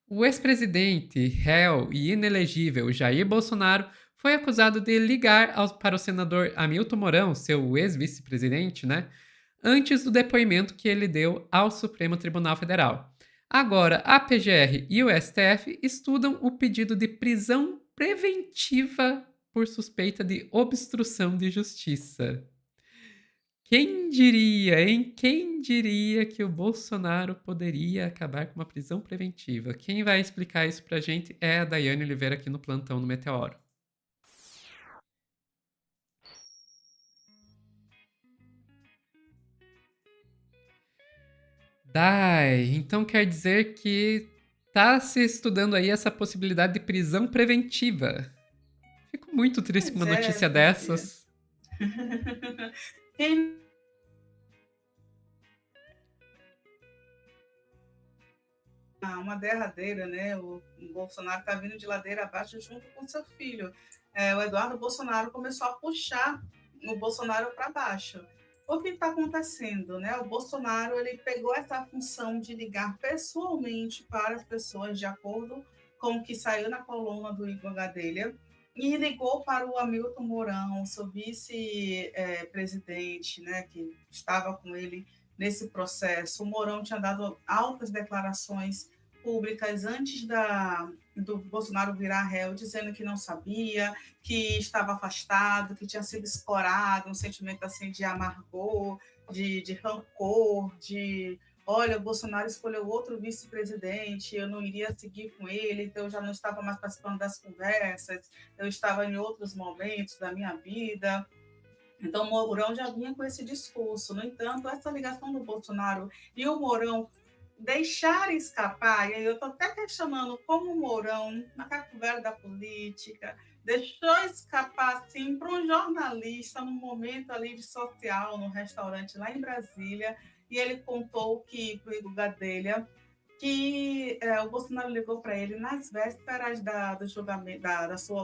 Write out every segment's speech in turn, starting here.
O ex-presidente, réu e inelegível Jair Bolsonaro foi acusado de ligar para o senador Hamilton Mourão, seu ex-vice-presidente, né, antes do depoimento que ele deu ao Supremo Tribunal Federal. Agora, a PGR e o STF estudam o pedido de prisão preventiva por suspeita de obstrução de justiça. Quem diria, hein? Quem diria que o Bolsonaro poderia acabar com uma prisão preventiva? Quem vai explicar isso pra gente é a Daiane Oliveira aqui no plantão no Meteoro. Dai, então quer dizer que tá se estudando aí essa possibilidade de prisão preventiva. Fico muito triste com Pois uma é, notícia Sofia. dessas. Quem uma derradeira, né? O Bolsonaro está vindo de ladeira abaixo junto com seu filho. O Eduardo Bolsonaro começou a puxar o Bolsonaro para baixo. O que está acontecendo, né? O Bolsonaro ele pegou essa função de ligar pessoalmente para as pessoas de acordo com o que saiu na coluna do Igor Gadelha e ligou para o Hamilton Mourão, seu vice-presidente, né? Que estava com ele nesse processo. O Mourão tinha dado altas declarações públicas antes do Bolsonaro virar réu, dizendo que não sabia, que estava afastado, que tinha sido escorado, um sentimento assim de amargor, de rancor, de olha, o Bolsonaro escolheu outro vice-presidente, eu não iria seguir com ele, então eu já não estava mais participando das conversas, eu estava em outros momentos da minha vida. Então, o Mourão já vinha com esse discurso. No entanto, essa ligação do Bolsonaro e o Mourão deixar escapar, e aí eu estou até questionando como o Mourão, macaco velho da política, deixou escapar assim para um jornalista num momento ali de social, num restaurante lá em Brasília, e ele contou que para o Igor Gadelha que o Bolsonaro ligou para ele nas vésperas do julgamento,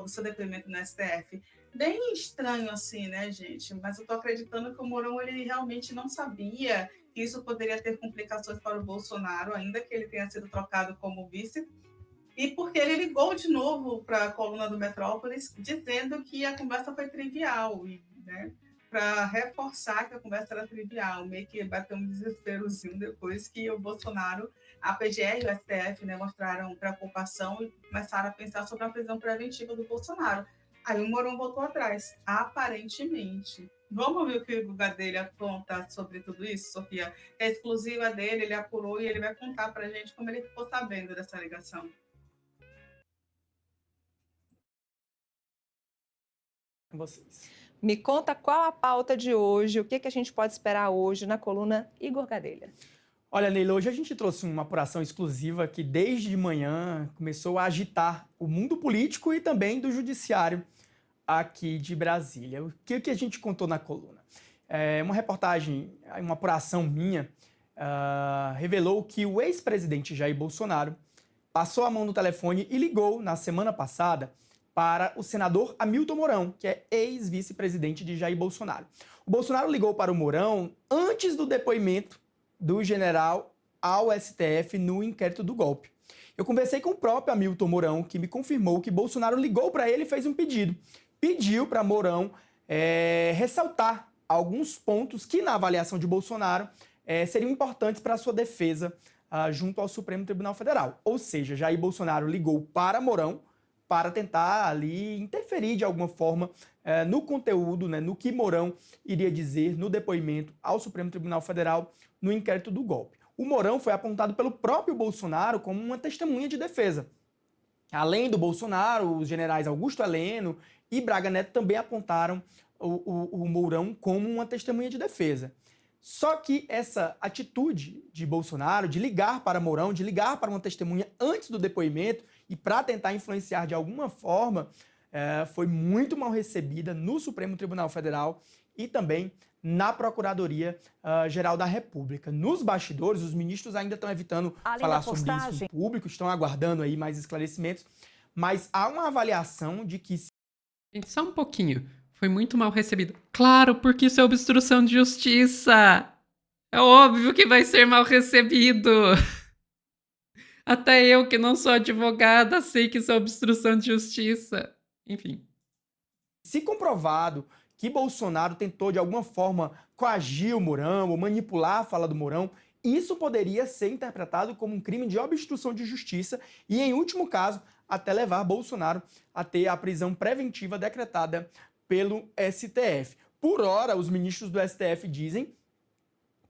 do seu depoimento no STF. Bem estranho assim, né, gente? Mas eu estou acreditando que o Mourão ele realmente não sabia que isso poderia ter complicações para o Bolsonaro, ainda que ele tenha sido trocado como vice, e porque ele ligou de novo para a coluna do Metrópolis, dizendo que a conversa foi trivial, e, né, para reforçar que a conversa era trivial, meio que bateu um desesperozinho depois que o Bolsonaro, a PGR e o STF, né, mostraram preocupação e começaram a pensar sobre a prisão preventiva do Bolsonaro. Aí o Mourão voltou atrás, aparentemente. Vamos ver o que o Gadelha conta sobre tudo isso, Sofia? É exclusiva dele, ele apurou e ele vai contar para a gente como ele ficou sabendo dessa ligação. Vocês. Me conta qual a pauta de hoje, o que a gente pode esperar hoje na coluna Igor Gadelha. Olha, Neila, hoje a gente trouxe uma apuração exclusiva que desde de manhã começou a agitar o mundo político e também do judiciário aqui de Brasília. O que a gente contou na coluna? Uma reportagem, uma apuração minha, revelou que o ex-presidente Jair Bolsonaro passou a mão no telefone e ligou na semana passada para o senador Hamilton Mourão, que é ex-vice-presidente de Jair Bolsonaro. O Bolsonaro ligou para o Mourão antes do depoimento do general ao STF no inquérito do golpe. Eu conversei com o próprio Hamilton Mourão, que me confirmou que Bolsonaro ligou para ele e fez um pedido. Pediu para Mourão ressaltar alguns pontos que, na avaliação de Bolsonaro, seriam importantes para a sua defesa junto ao Supremo Tribunal Federal. Ou seja, Jair Bolsonaro ligou para Mourão para tentar ali interferir de alguma forma no conteúdo, né, no que Mourão iria dizer no depoimento ao Supremo Tribunal Federal no inquérito do golpe. O Mourão foi apontado pelo próprio Bolsonaro como uma testemunha de defesa. Além do Bolsonaro, os generais Augusto Heleno e Braga Neto também apontaram o Mourão como uma testemunha de defesa. Só que essa atitude de Bolsonaro de ligar para Mourão, de ligar para uma testemunha antes do depoimento e para tentar influenciar de alguma forma, foi muito mal recebida no Supremo Tribunal Federal e também na Procuradoria-Geral da República. Nos bastidores, os ministros ainda estão evitando falar sobre isso em público, estão aguardando aí mais esclarecimentos, mas há uma avaliação de que... Gente, só um pouquinho. Foi muito mal recebido. Claro, porque isso é obstrução de justiça. É óbvio que vai ser mal recebido. Até eu, que não sou advogada, sei que isso é obstrução de justiça. Enfim. Se comprovado que Bolsonaro tentou de alguma forma coagir o Mourão ou manipular a fala do Mourão, isso poderia ser interpretado como um crime de obstrução de justiça e, em último caso, até levar Bolsonaro a ter a prisão preventiva decretada pelo STF. Por ora, os ministros do STF dizem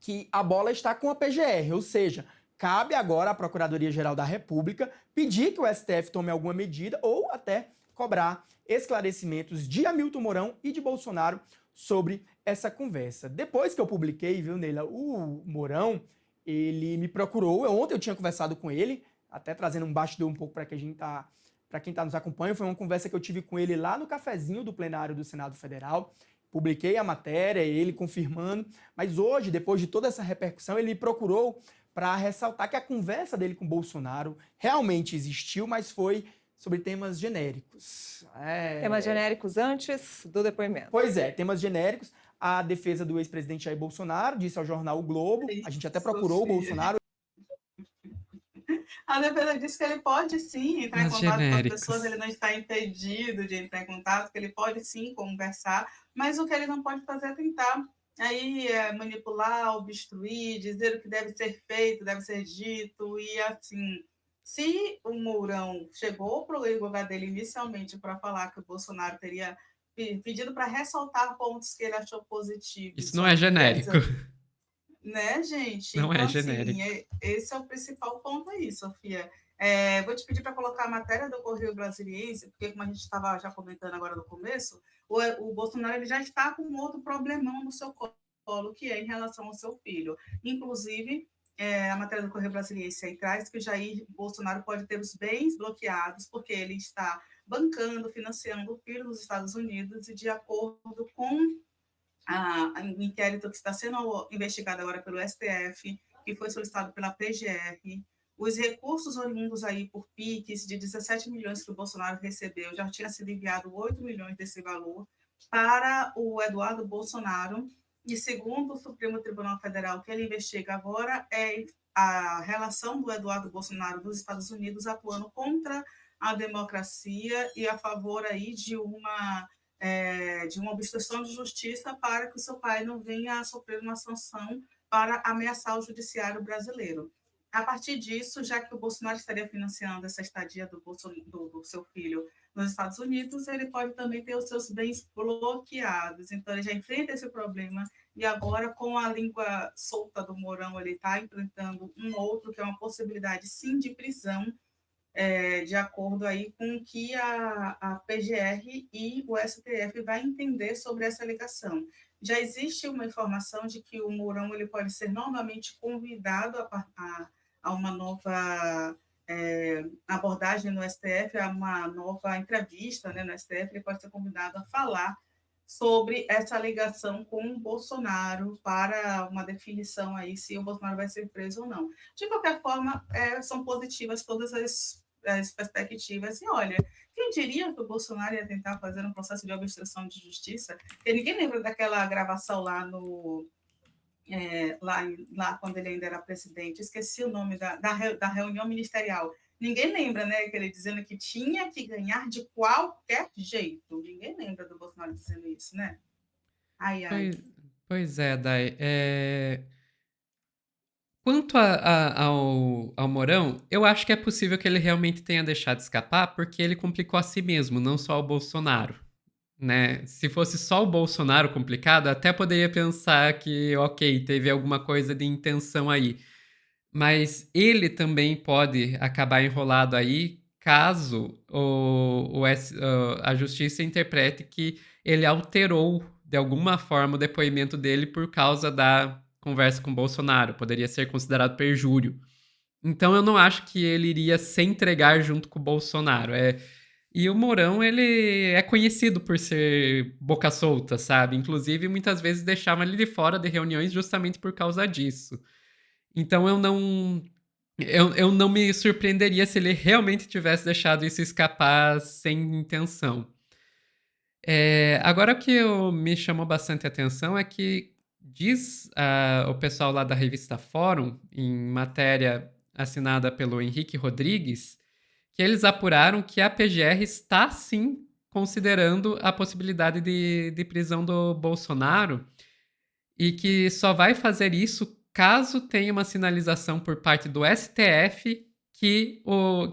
que a bola está com a PGR, ou seja, cabe agora à Procuradoria-Geral da República pedir que o STF tome alguma medida ou até cobrar esclarecimentos de Hamilton Mourão e de Bolsonaro sobre essa conversa. Depois que eu publiquei, viu, Neila, o Mourão, ele me procurou. Ontem eu tinha conversado com ele, até trazendo um bastidor um pouco para quem tá nos acompanha. Foi uma conversa que eu tive com ele lá no cafezinho do plenário do Senado Federal. Publiquei a matéria, ele confirmando, mas hoje, depois de toda essa repercussão, ele me procurou para ressaltar que a conversa dele com Bolsonaro realmente existiu, mas foi sobre temas genéricos. Temas genéricos antes do depoimento. Pois é, temas genéricos. A defesa do ex-presidente Jair Bolsonaro disse ao jornal O Globo, a gente até procurou o Bolsonaro. A defesa disse que ele pode sim entrar em As contato com as genéricas. pessoas, ele não está impedido de entrar em contato, que ele pode sim conversar, mas o que ele não pode fazer é tentar aí manipular, obstruir, dizer o que deve ser feito, deve ser dito, e assim, se o Mourão chegou para o advogado dele inicialmente para falar que o Bolsonaro teria pedido para ressaltar pontos que ele achou positivos. Isso não é genérico. Né, gente? Não então, é genérico. Assim, esse é o principal ponto aí, Sofia. Vou te pedir para colocar a matéria do Correio Brasiliense, porque, como a gente estava já comentando agora no começo, o Bolsonaro ele já está com outro problemão no seu colo, que é em relação ao seu filho. Inclusive, a matéria do Correio Brasiliense aí traz que o Jair Bolsonaro pode ter os bens bloqueados, porque ele está bancando, financiando o filho nos Estados Unidos, e de acordo com o inquérito que está sendo investigado agora pelo STF, que foi solicitado pela PGR, os recursos oriundos aí por PIX de 17 milhões que o Bolsonaro recebeu, já tinha sido enviado 8 milhões desse valor para o Eduardo Bolsonaro, e segundo o Supremo Tribunal Federal, que ele investiga agora é a relação do Eduardo Bolsonaro dos Estados Unidos atuando contra a democracia e a favor aí de uma obstrução de justiça para que o seu pai não venha a sofrer uma sanção para ameaçar o judiciário brasileiro. A partir disso, já que o Bolsonaro estaria financiando essa estadia do seu filho nos Estados Unidos, ele pode também ter os seus bens bloqueados. Então, ele já enfrenta esse problema e agora, com a língua solta do Mourão, ele está enfrentando um outro, que é uma possibilidade, sim, de prisão, de acordo aí com o que a PGR e o STF vai entender sobre essa alegação. Já existe uma informação de que o Mourão ele pode ser novamente convidado a uma nova abordagem no STF, a uma nova entrevista, né, no STF, ele pode ser convidado a falar sobre essa ligação com o Bolsonaro para uma definição aí se o Bolsonaro vai ser preso ou não. De qualquer forma, são positivas todas as perspectivas. E olha, quem diria que o Bolsonaro ia tentar fazer um processo de obstrução de justiça? Porque ninguém lembra daquela gravação lá lá quando ele ainda era presidente, esqueci o nome da reunião ministerial. Ninguém lembra, né, que ele dizendo que tinha que ganhar de qualquer jeito. Ninguém lembra do Bolsonaro dizendo isso, né? Ai, ai. Pois é, Dai. Quanto ao Mourão, eu acho que é possível que ele realmente tenha deixado escapar, porque ele complicou a si mesmo, não só o Bolsonaro, né? Se fosse só o Bolsonaro complicado, até poderia pensar que, ok, teve alguma coisa de intenção aí. Mas ele também pode acabar enrolado aí, caso a justiça interprete que ele alterou de alguma forma o depoimento dele por causa da conversa com Bolsonaro. Poderia ser considerado perjúrio. Então eu não acho que ele iria se entregar junto com o Bolsonaro. E o Mourão, ele é conhecido por ser boca solta, sabe? Inclusive, muitas vezes deixavam ele de fora de reuniões justamente por causa disso. Então eu não me surpreenderia se ele realmente tivesse deixado isso escapar sem intenção. Agora, o que me chamou bastante atenção é que diz o pessoal lá da revista Fórum, em matéria assinada pelo Henrique Rodrigues, que eles apuraram que a PGR está sim considerando a possibilidade de prisão do Bolsonaro e que só vai fazer isso caso tenha uma sinalização por parte do STF que o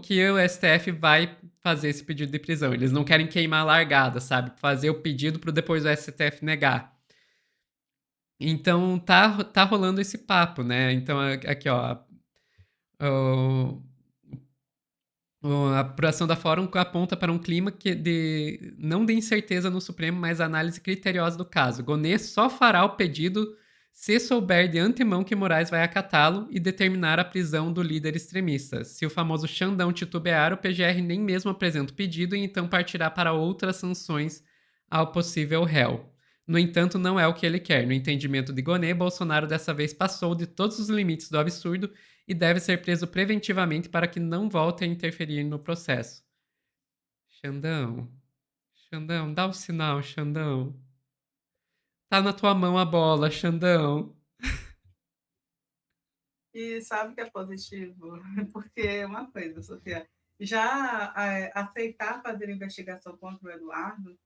STF vai fazer esse pedido de prisão. Eles não querem queimar a largada, sabe? Fazer o pedido para depois o STF negar. Então tá rolando esse papo, né? Então aqui, ó, a apuração da Fórum aponta para um clima não de incerteza no Supremo, mas análise criteriosa do caso. Gonê só fará o pedido se souber de antemão que Moraes vai acatá-lo e determinar a prisão do líder extremista. Se o famoso Xandão titubear, o PGR nem mesmo apresenta o pedido e então partirá para outras sanções ao possível réu. No entanto, não é o que ele quer. No entendimento de Gonê, Bolsonaro dessa vez passou de todos os limites do absurdo e deve ser preso preventivamente para que não volte a interferir no processo. Xandão, dá o sinal, Xandão. Tá na tua mão a bola, Xandão. E sabe que é positivo? Porque uma coisa, Sofia, já aceitar fazer investigação contra o Eduardo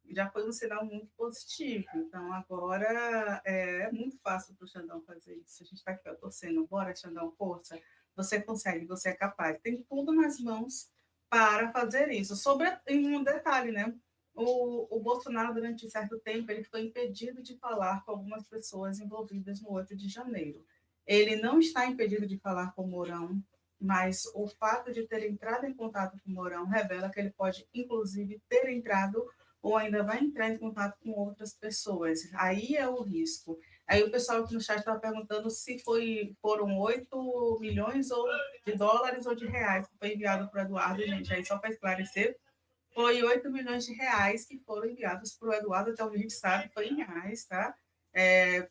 já foi um sinal muito positivo. Então, agora é muito fácil para o Xandão fazer isso. A gente está aqui torcendo, bora, Xandão, força. Você consegue, você é capaz. Tem tudo nas mãos para fazer isso. Sobre um detalhe, né? O Bolsonaro, durante certo tempo, ele foi impedido de falar com algumas pessoas envolvidas no 8 de janeiro. Ele não está impedido de falar com o Mourão, mas o fato de ter entrado em contato com o Mourão revela que ele pode, inclusive, ter entrado ou ainda vai entrar em contato com outras pessoas. Aí é o risco. Aí o pessoal aqui no chat estava perguntando se foram 8 milhões de dólares ou de reais que foi enviado para o Eduardo. Gente, aí só para esclarecer, foi 8 milhões de reais que foram enviados para o Eduardo, até onde a gente sabe, foi em reais, tá?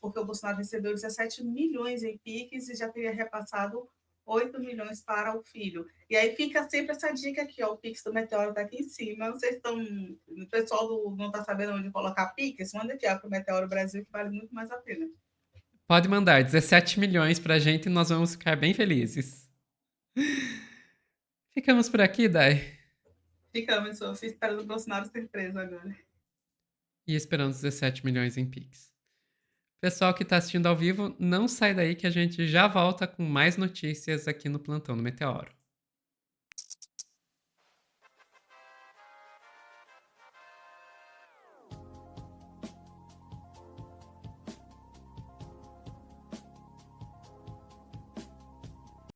Porque o Bolsonaro recebeu 17 milhões em PIX e já teria repassado 8 milhões para o filho. E aí fica sempre essa dica aqui, ó, o Pix do Meteoro está aqui em cima. Vocês estão. O pessoal não está sabendo onde colocar Pix? Manda aqui para o Meteoro Brasil, que vale muito mais a pena. Pode mandar 17 milhões pra gente e nós vamos ficar bem felizes. Ficamos por aqui, Dai. Ficamos, Sofia, esperando o Bolsonaro ser preso agora. E esperamos 17 milhões em Pix. Pessoal que está assistindo ao vivo, não sai daí que a gente já volta com mais notícias aqui no Plantão do Meteoro.